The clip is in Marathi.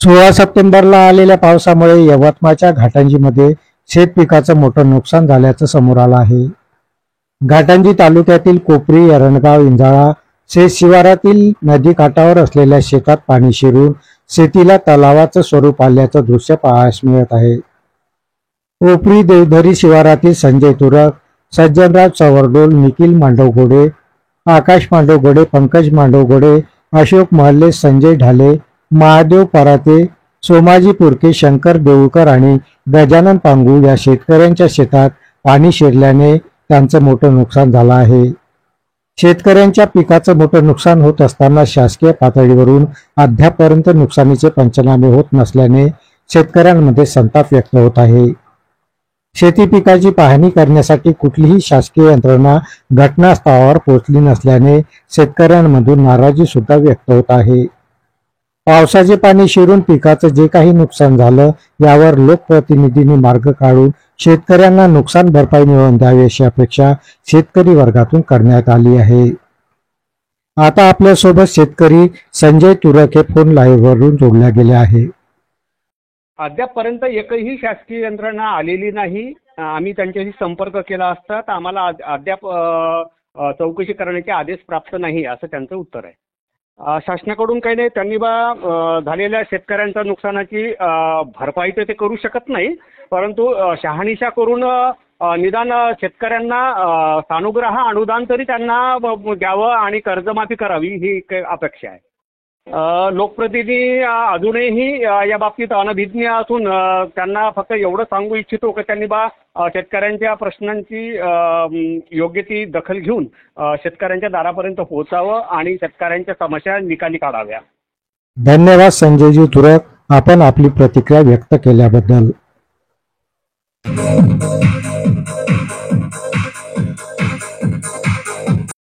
16 सप्टेंबरला आलेल्या पावसामुळे यवतमाळच्या घाटंजीमध्ये शेत पिकाचं मोठं नुकसान झाल्याचं समोर आलं आहे। घाटंजी तालुक्यातील कोपरी, एरणगाव, इंजाळा शेत शिवारातील नदी काठावर असलेल्या शेतात पाणी शिरून शेतीला तलावाचं स्वरूप आल्याचं दृश्य पाहायला मिळत आहे। कोपरी देवधरी शिवारातील संजय तुरक, सज्जनराव चवरडोल, निखिल मांडवगोडे, आकाश मांडवगोडे, पंकज मांडवगोडे, अशोक महल्ले, संजय ढाले, महादेव पराते, सोमाजी पुरके, शंकर देऊळकर आणि गजानन पांगू या शेतकऱ्यांच्या शेतात पाणी शिरल्याने त्यांचं मोठं नुकसान झालं आहे। शेतकऱ्यांच्या पिकाचं मोठं नुकसान होत असताना शासकीय पातळीवरून अद्यापपर्यंत नुकसानीचे पंचनामे होत नसल्याने शेतकऱ्यांमध्ये संताप व्यक्त होत आहे। शेती पिकाची पाहणी करण्यासाठी कुठलीही शासकीय यंत्रणा घटनास्थळावर पोहोचली नसल्याने शेतकऱ्यांमधून नाराजी सुद्धा व्यक्त होत आहे। पावसाचे पाणी शिरून पिकाचं जे काही नुकसान झालं यावर लोकप्रतिनिधींनी मार्ग काढून शेतकऱ्यांना नुकसान भरपाई मिळवून द्यावी अशी अपेक्षा शेतकरी वर्गातून करण्यात आली आहे। आता आपल्यासोबत शेतकरी संजय तुरक हे फोन लाईव्ह वरून जोडल्या गेले आहे। अद्यापपर्यंत एकही शासकीय यंत्रणा आलेली नाही। आम्ही त्यांच्याशी संपर्क केला असता तर आम्हाला अद्याप चौकशी करण्याचे आदेश प्राप्त नाही असं त्यांचं उत्तर आहे। शासनाकडून काही नाही, त्यांनी झालेल्या शेतकऱ्यांच्या नुकसानाची भरपाई तर ते करू शकत नाही, परंतु शहानिशा करून निदान शेतकऱ्यांना सानुग्रह अनुदान तरी त्यांना द्यावं आणि कर्जमाफी करावी ही अपेक्षा आहे। लोकप्रतिनिधी अजूनही या बाबतीत अनभिज्ञ असून त्यांना फक्त एवढं सांगू इच्छितो की त्यांनी शेतकऱ्यांच्या प्रश्नांची योग्य ती दखल घेऊन शेतकऱ्यांच्या दारापर्यंत पोहोचावं आणि शेतकऱ्यांच्या समस्या निकाली काढाव्या। धन्यवाद संजयजी तुरक, आपण आपली प्रतिक्रिया व्यक्त केल्याबद्दल।